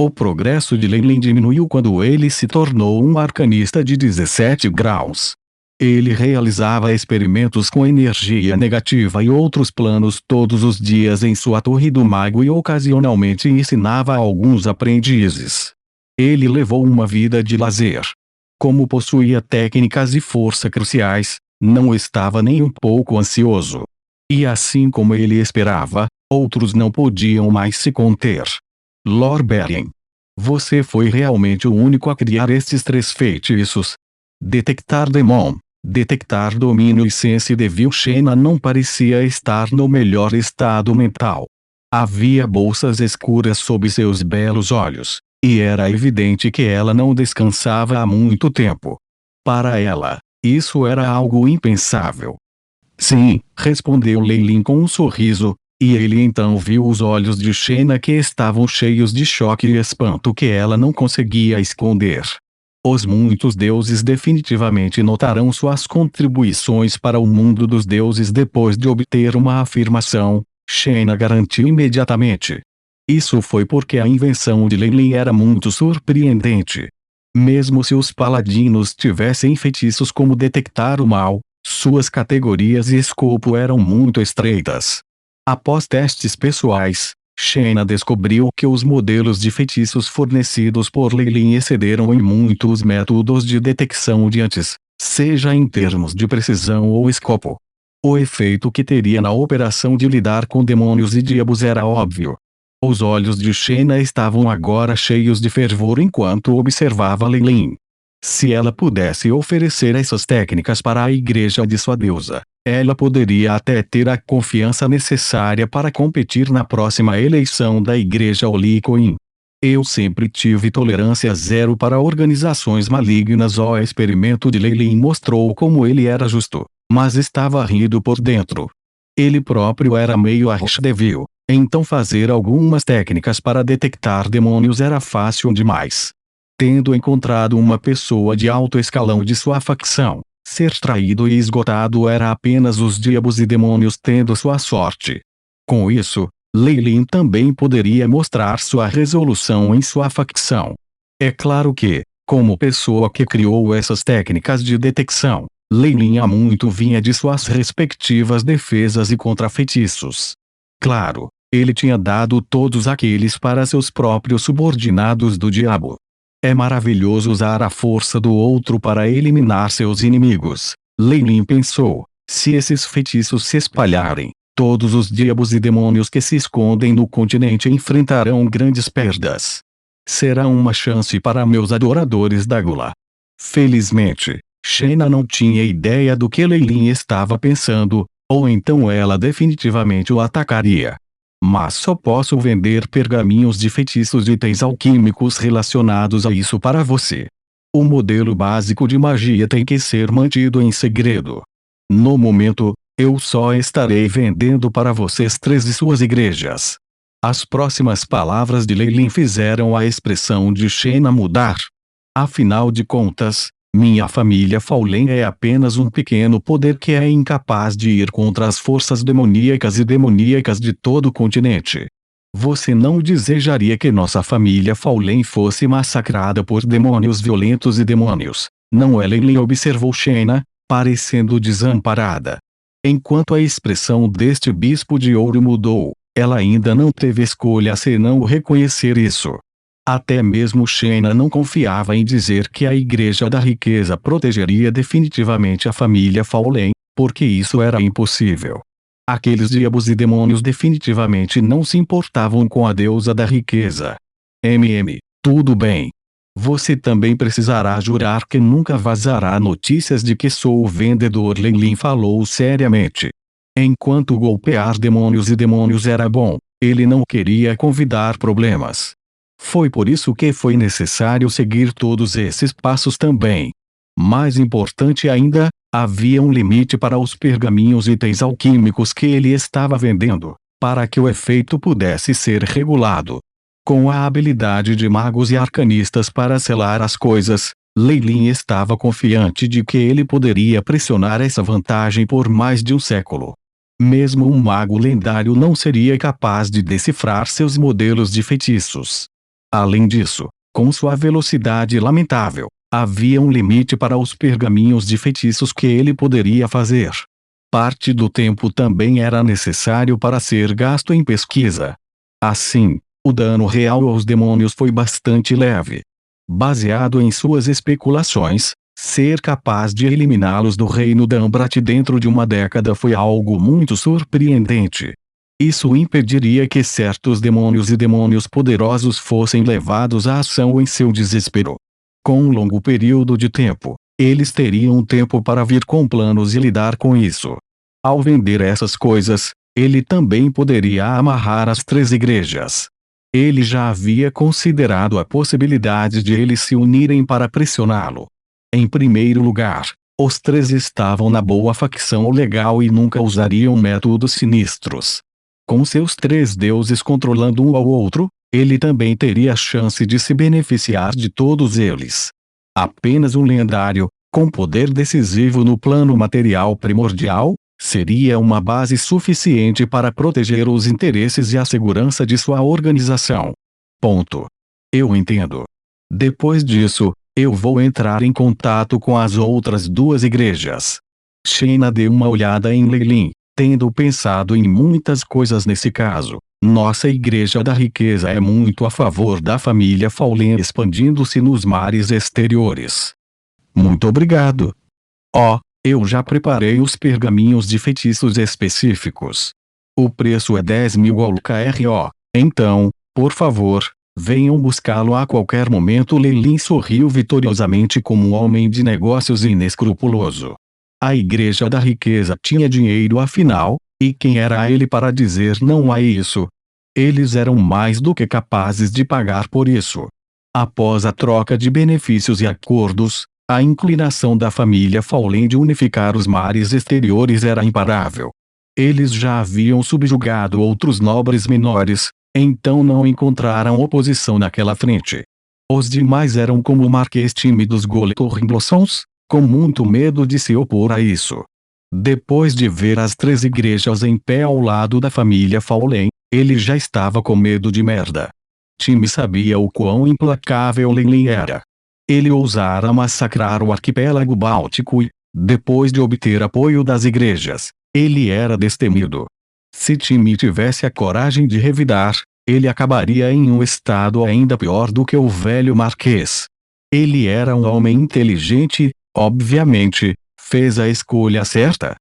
O progresso de Leilin diminuiu quando ele se tornou um arcanista de 17 graus. Ele realizava experimentos com energia negativa e outros planos todos os dias em sua torre do mago e ocasionalmente ensinava a alguns aprendizes. Ele levou uma vida de lazer. Como possuía técnicas e força cruciais, não estava nem um pouco ansioso. E assim como ele esperava, outros não podiam mais se conter. Lord Beren. Você foi realmente o único a criar estes 3 feitiços. Detectar Demon. Detectar domínio e Sense Devil. Shayna não parecia estar no melhor estado mental. Havia bolsas escuras sob seus belos olhos, e era evidente que ela não descansava há muito tempo. Para ela, isso era algo impensável. Sim, respondeu Leilin com um sorriso, e ele então viu os olhos de Shayna que estavam cheios de choque e espanto que ela não conseguia esconder. Os muitos deuses definitivamente notarão suas contribuições para o mundo dos deuses depois de obter uma afirmação, Shayna garantiu imediatamente. Isso foi porque a invenção de Leilin era muito surpreendente. Mesmo se os paladinos tivessem feitiços como detectar o mal, suas categorias e escopo eram muito estreitas. Após testes pessoais, Shayna descobriu que os modelos de feitiços fornecidos por Leilin excederam em muito os métodos de detecção de antes, seja em termos de precisão ou escopo. O efeito que teria na operação de lidar com demônios e diabos era óbvio. Os olhos de Shayna estavam agora cheios de fervor enquanto observava Leilin. Se ela pudesse oferecer essas técnicas para a igreja de sua deusa, ela poderia até ter a confiança necessária para competir na próxima eleição da igreja Olicoin. Eu sempre tive tolerância zero para organizações malignas. O experimento de Leilin mostrou como ele era justo, mas estava rido por dentro. Ele próprio era meio archdevil, então fazer algumas técnicas para detectar demônios era fácil demais. Tendo encontrado uma pessoa de alto escalão de sua facção, ser traído e esgotado era apenas os diabos e demônios tendo sua sorte. Com isso, Leilin também poderia mostrar sua resolução em sua facção. É claro que, como pessoa que criou essas técnicas de detecção, Leilin há muito vinha de suas respectivas defesas e contrafeitiços. Claro, ele tinha dado todos aqueles para seus próprios subordinados do diabo. É maravilhoso usar a força do outro para eliminar seus inimigos, Leilin pensou. Se esses feitiços se espalharem, todos os diabos e demônios que se escondem no continente enfrentarão grandes perdas. Será uma chance para meus adoradores da gula. Felizmente, Shayna não tinha ideia do que Leilin estava pensando, ou então ela definitivamente o atacaria. Mas só posso vender pergaminhos de feitiços e itens alquímicos relacionados a isso para você. O modelo básico de magia tem que ser mantido em segredo. No momento, eu só estarei vendendo para vocês 3 de suas igrejas. As próximas palavras de Leilin fizeram a expressão de Shayna mudar. Afinal de contas, minha família Fallen é apenas um pequeno poder que é incapaz de ir contra as forças demoníacas e demoníacas de todo o continente. Você não desejaria que nossa família Fallen fosse massacrada por demônios violentos e demônios, não é? Leilin observou Shayna, parecendo desamparada. Enquanto a expressão deste bispo de ouro mudou, ela ainda não teve escolha senão reconhecer isso. Até mesmo Shayna não confiava em dizer que a Igreja da Riqueza protegeria definitivamente a família Fallen, porque isso era impossível. Aqueles diabos e demônios definitivamente não se importavam com a deusa da riqueza. Tudo bem. Você também precisará jurar que nunca vazará notícias de que sou o vendedor. Leilin falou seriamente. Enquanto golpear demônios e demônios era bom, ele não queria convidar problemas. Foi por isso que foi necessário seguir todos esses passos também. Mais importante ainda, havia um limite para os pergaminhos e itens alquímicos que ele estava vendendo, para que o efeito pudesse ser regulado. Com a habilidade de magos e arcanistas para selar as coisas, Leilin estava confiante de que ele poderia pressionar essa vantagem por mais de um século. Mesmo um mago lendário não seria capaz de decifrar seus modelos de feitiços. Além disso, com sua velocidade lamentável, havia um limite para os pergaminhos de feitiços que ele poderia fazer. Parte do tempo também era necessário para ser gasto em pesquisa. Assim, o dano real aos demônios foi bastante leve. Baseado em suas especulações, ser capaz de eliminá-los do reino Dambrat dentro de uma década foi algo muito surpreendente. Isso impediria que certos demônios e demônios poderosos fossem levados à ação em seu desespero. Com um longo período de tempo, eles teriam tempo para vir com planos e lidar com isso. Ao vender essas coisas, ele também poderia amarrar as 3 igrejas. Ele já havia considerado a possibilidade de eles se unirem para pressioná-lo. Em primeiro lugar, os 3 estavam na boa facção legal e nunca usariam métodos sinistros. Com seus 3 deuses controlando um ao outro, ele também teria a chance de se beneficiar de todos eles. Apenas um lendário, com poder decisivo no plano material primordial, seria uma base suficiente para proteger os interesses e a segurança de sua organização. Ponto. Eu entendo. Depois disso, eu vou entrar em contato com as outras 2 igrejas. Sheena deu uma olhada em Leilin, tendo pensado em muitas coisas nesse caso. Nossa Igreja da Riqueza é muito a favor da família Faulen expandindo-se nos mares exteriores. Muito obrigado. Eu já preparei os pergaminhos de feitiços específicos. O preço é 10.000 OLKRO. Então, por favor, venham buscá-lo a qualquer momento. Leilin sorriu vitoriosamente como um homem de negócios inescrupuloso. A Igreja da Riqueza tinha dinheiro afinal, e quem era ele para dizer não a isso? Eles eram mais do que capazes de pagar por isso. Após a troca de benefícios e acordos, a inclinação da família Faulen de unificar os mares exteriores era imparável. Eles já haviam subjugado outros nobres menores, então não encontraram oposição naquela frente. Os demais eram como marquês tímidos Goletorrimblosons, com muito medo de se opor a isso. Depois de ver as 3 igrejas em pé ao lado da família Faulen, ele já estava com medo de merda. Time sabia o quão implacável Leilin era. Ele ousara massacrar o arquipélago báltico e, depois de obter apoio das igrejas, ele era destemido. Se Time tivesse a coragem de revidar, ele acabaria em um estado ainda pior do que o velho marquês. Ele era um homem inteligente e, obviamente, fez a escolha certa.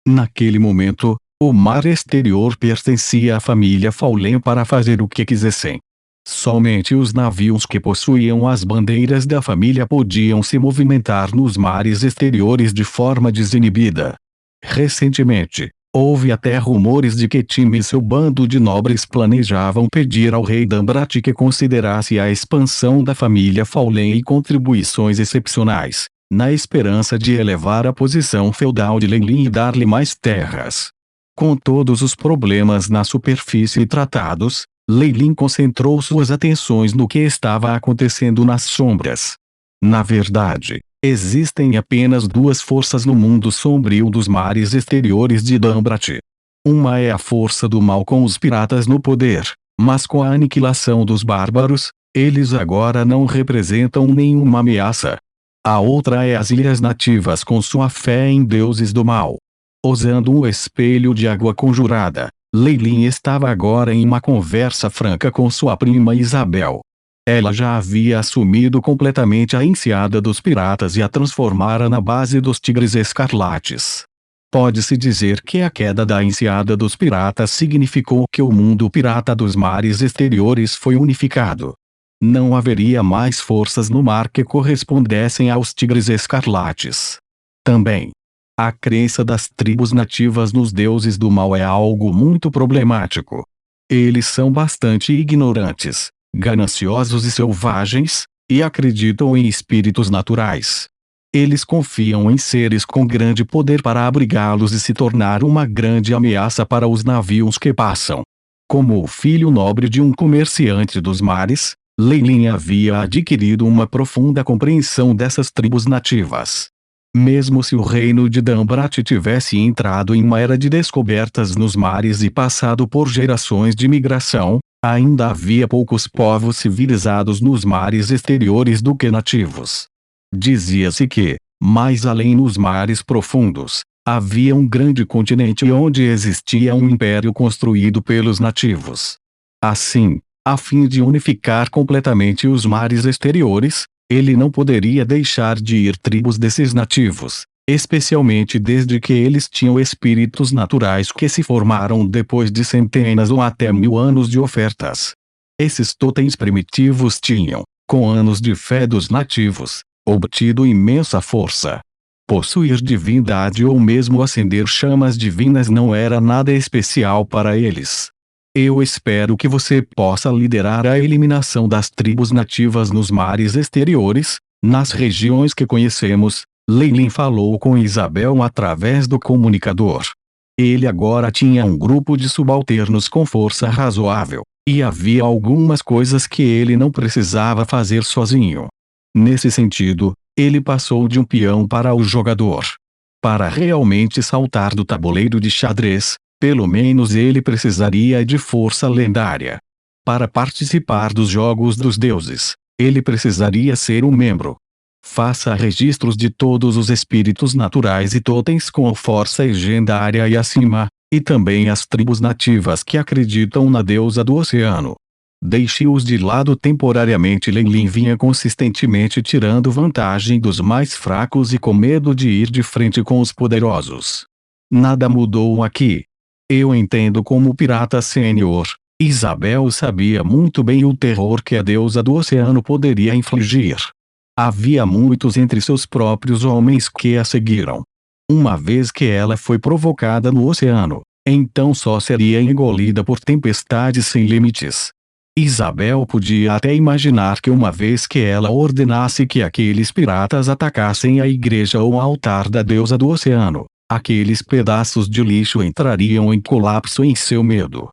Naquele momento, o mar exterior pertencia à família Faulen para fazer o que quisessem. Somente os navios que possuíam as bandeiras da família podiam se movimentar nos mares exteriores de forma desinibida. Recentemente, houve até rumores de que Time e seu bando de nobres planejavam pedir ao rei Dambrat que considerasse a expansão da família Faulen e contribuições excepcionais, na esperança de elevar a posição feudal de Leilin e dar-lhe mais terras. Com todos os problemas na superfície tratados, Leilin concentrou suas atenções no que estava acontecendo nas sombras. Na verdade, existem apenas 2 forças no mundo sombrio dos mares exteriores de Dambrat. Uma é a força do mal com os piratas no poder, mas com a aniquilação dos bárbaros, eles agora não representam nenhuma ameaça. A outra é as ilhas nativas com sua fé em deuses do mal. Usando um espelho de água conjurada, Leilin estava agora em uma conversa franca com sua prima Isabel. Ela já havia assumido completamente a enseada dos piratas e a transformara na base dos Tigres Escarlates. Pode-se dizer que a queda da enseada dos piratas significou que o mundo pirata dos mares exteriores foi unificado. Não haveria mais forças no mar que correspondessem aos Tigres Escarlates. Também, a crença das tribos nativas nos deuses do mal é algo muito problemático. Eles são bastante ignorantes, gananciosos e selvagens, e acreditam em espíritos naturais. Eles confiam em seres com grande poder para abrigá-los e se tornar uma grande ameaça para os navios que passam. Como o filho nobre de um comerciante dos mares, Leilin havia adquirido uma profunda compreensão dessas tribos nativas. Mesmo se o reino de Dambrat tivesse entrado em uma era de descobertas nos mares e passado por gerações de migração, Ainda havia poucos povos civilizados nos mares exteriores do que nativos. Dizia-se que, mais além nos mares profundos, havia um grande continente onde existia um império construído pelos nativos. Assim, a fim de unificar completamente os mares exteriores, ele não poderia deixar de ir tribos desses nativos, especialmente desde que eles tinham espíritos naturais que se formaram depois de centenas ou até 1000 anos de ofertas. Esses totens primitivos tinham, com anos de fé dos nativos, obtido imensa força. Possuir divindade ou mesmo acender chamas divinas não era nada especial para eles. Eu espero que você possa liderar a eliminação das tribos nativas nos mares exteriores, nas regiões que conhecemos. Leilin falou com Isabel através do comunicador. Ele agora tinha um grupo de subalternos com força razoável, e havia algumas coisas que ele não precisava fazer sozinho. Nesse sentido, ele passou de um peão para o jogador. Para realmente saltar do tabuleiro de xadrez, pelo menos ele precisaria de força lendária. Para participar dos jogos dos deuses, ele precisaria ser um membro. Faça registros de todos os espíritos naturais e totens com força legendária e acima, e também as tribos nativas que acreditam na deusa do oceano. Deixe-os de lado temporariamente. Leilin vinha consistentemente tirando vantagem dos mais fracos e com medo de ir de frente com os poderosos. Nada mudou aqui. Eu entendo como pirata sênior. Isabel sabia muito bem o terror que a deusa do oceano poderia infligir. Havia muitos entre seus próprios homens que a seguiram. Uma vez que ela foi provocada no oceano, então só seria engolida por tempestades sem limites. Isabel podia até imaginar que uma vez que ela ordenasse que aqueles piratas atacassem a igreja ou o altar da deusa do oceano, aqueles pedaços de lixo entrariam em colapso em seu medo.